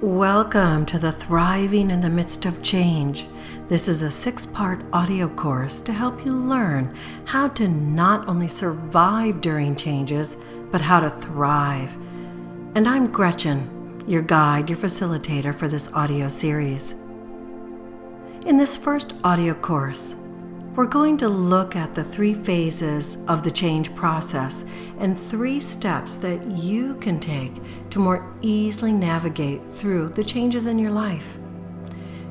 Welcome to the Thriving in the Midst of Change. This is a 6-part audio course to help you learn how to not only survive during changes, but how to thrive. And I'm Gretchen, your guide, your facilitator for this audio series. In this first audio course, we're going to look at the 3 phases of the change process and 3 steps that you can take to more easily navigate through the changes in your life.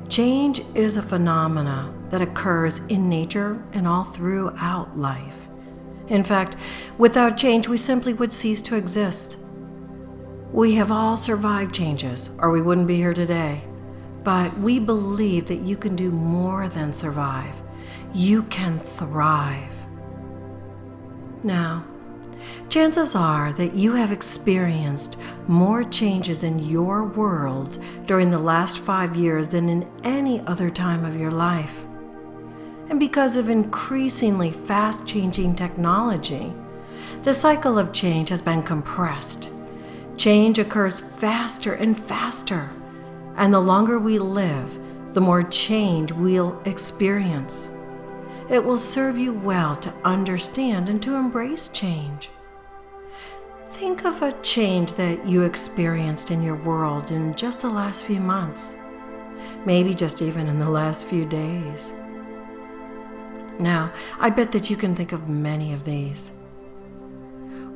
Change is a phenomena that occurs in nature and all throughout life. In fact, without change, we simply would cease to exist. We have all survived changes, or we wouldn't be here today. But we believe that you can do more than survive. You can thrive. Now, chances are that you have experienced more changes in your world during the last 5 years than in any other time of your life. And because of increasingly fast-changing technology, the cycle of change has been compressed. Change occurs faster and faster, and the longer we live, the more change we'll experience. It will serve you well to understand and to embrace change. Think of a change that you experienced in your world in just the last few months, maybe just even in the last few days. Now, I bet that you can think of many of these.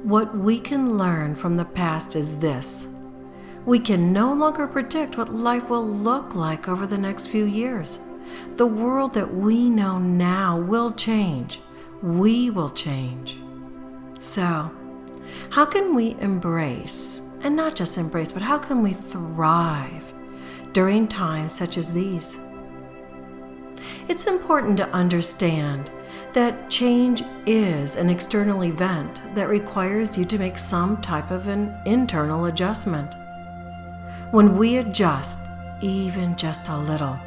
What we can learn from the past is this: we can no longer predict what life will look like over the next few years. The world that we know now will change. We will change. So, how can we embrace, and not just embrace, but how can we thrive during times such as these? It's important to understand that change is an external event that requires you to make some type of an internal adjustment. When we adjust, even just a little,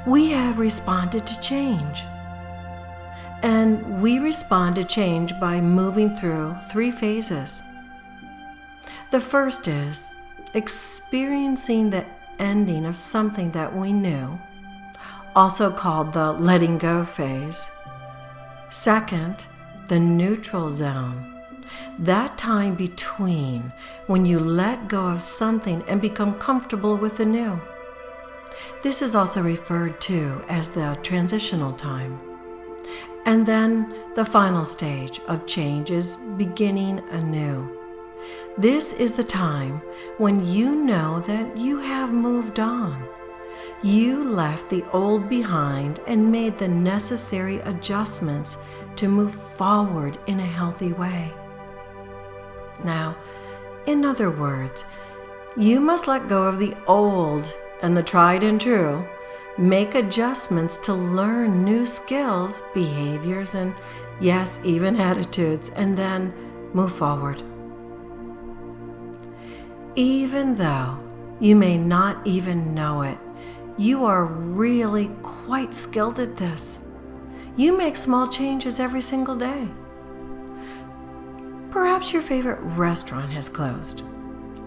we have responded to change. And we respond to change by moving through 3 phases. The first is experiencing the ending of something that we knew, also called the letting go phase. Second, the neutral zone, that time between when you let go of something and become comfortable with the new. This is also referred to as the transitional time. And then the final stage of change is beginning anew. This is the time when you know that you have moved on. You left the old behind and made the necessary adjustments to move forward in a healthy way. Now, in other words, you must let go of the old and the tried and true, make adjustments to learn new skills, behaviors, and yes, even attitudes, and then move forward. Even though you may not even know it, you are really quite skilled at this. You make small changes every single day. Perhaps your favorite restaurant has closed,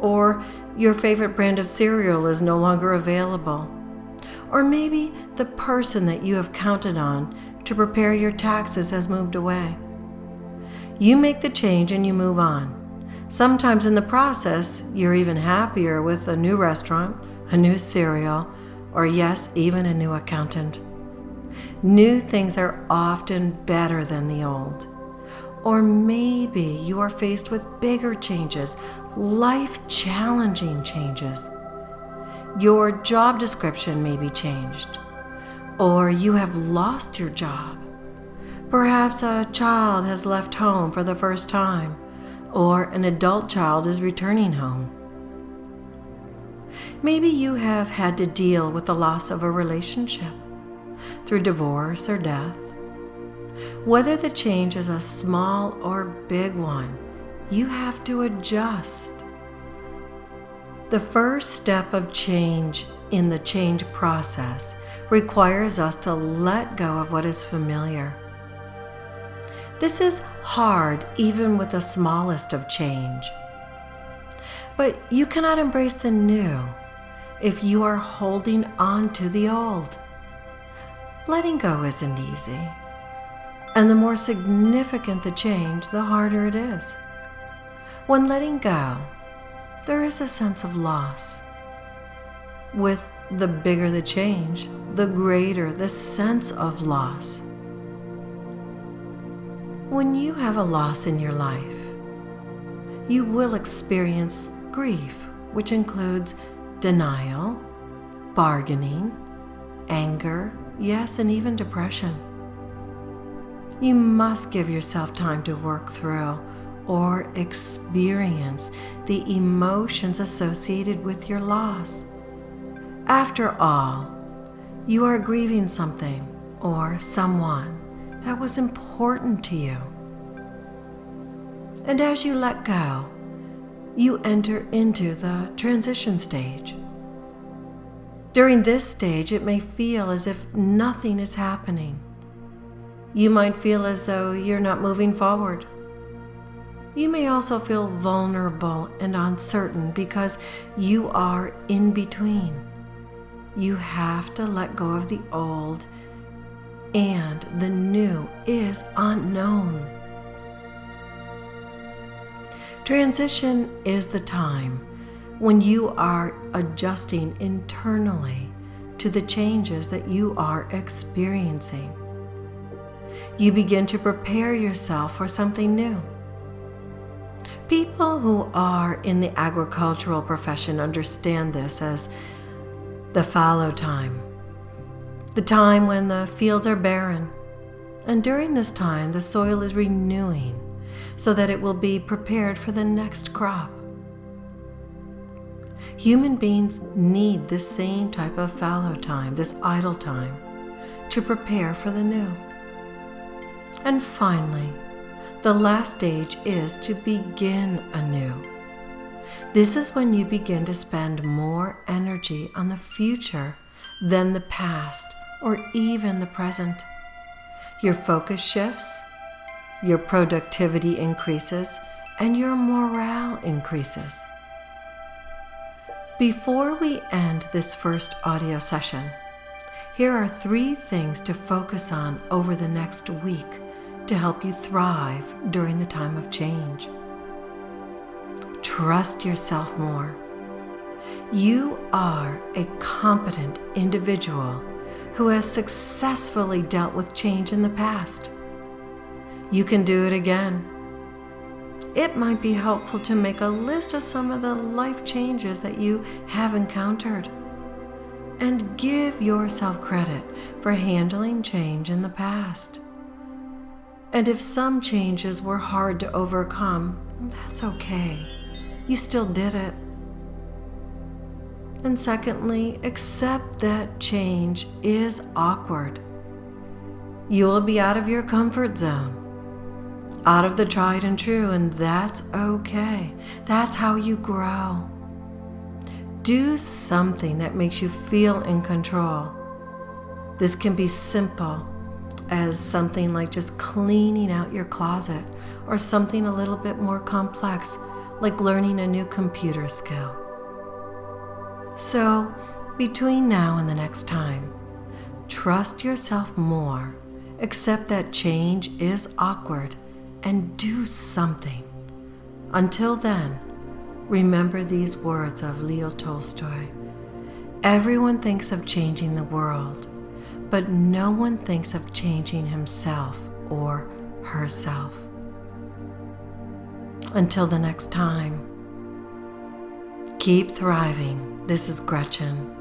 or your favorite brand of cereal is no longer available, or maybe the person that you have counted on to prepare your taxes has moved away. You make the change and you move on. Sometimes in the process, you're even happier with a new restaurant, a new cereal, or yes, even a new accountant. New things are often better than the old. Or maybe you are faced with bigger changes, life-challenging changes. Your job description may be changed, or you have lost your job. Perhaps a child has left home for the first time, or an adult child is returning home. Maybe you have had to deal with the loss of a relationship through divorce or death. Whether the change is a small or big one, you have to adjust. The first step of change in the change process requires us to let go of what is familiar. This is hard even with the smallest of change. But you cannot embrace the new if you are holding on to the old. Letting go isn't easy, and the more significant the change, the harder it is. When letting go, there is a sense of loss. With the bigger the change, the greater the sense of loss. When you have a loss in your life, you will experience grief, which includes denial, bargaining, anger, yes, and even depression. You must give yourself time to work through or experience the emotions associated with your loss. After all, you are grieving something or someone that was important to you. And as you let go, you enter into the transition stage. During this stage, it may feel as if nothing is happening. You might feel as though you're not moving forward. You may also feel vulnerable and uncertain because you are in between. You have to let go of the old, and the new is unknown. Transition is the time when you are adjusting internally to the changes that you are experiencing. You begin to prepare yourself for something new. People who are in the agricultural profession understand this as the fallow time, the time when the fields are barren, and during this time the soil is renewing so that it will be prepared for the next crop. Human beings need this same type of fallow time, this idle time, to prepare for the new. And finally, the last stage is to begin anew. This is when you begin to spend more energy on the future than the past or even the present. Your focus shifts, your productivity increases, and your morale increases. Before we end this first audio session, here are 3 things to focus on over the next week to help you thrive during the time of change. Trust yourself more. You are a competent individual who has successfully dealt with change in the past. You can do it again. It might be helpful to make a list of some of the life changes that you have encountered, and give yourself credit for handling change in the past. And if some changes were hard to overcome, that's okay. You still did it. And secondly, accept that change is awkward. You will be out of your comfort zone, out of the tried and true, and that's okay. That's how you grow. Do something that makes you feel in control. This can be simple as something like just cleaning out your closet, or something a little bit more complex like learning a new computer skill. So, between now and the next time, trust yourself more, accept that change is awkward, and do something. Until then, remember these words of Leo Tolstoy. Everyone thinks of changing the world, but no one thinks of changing himself or herself. Until the next time, keep thriving. This is Gretchen.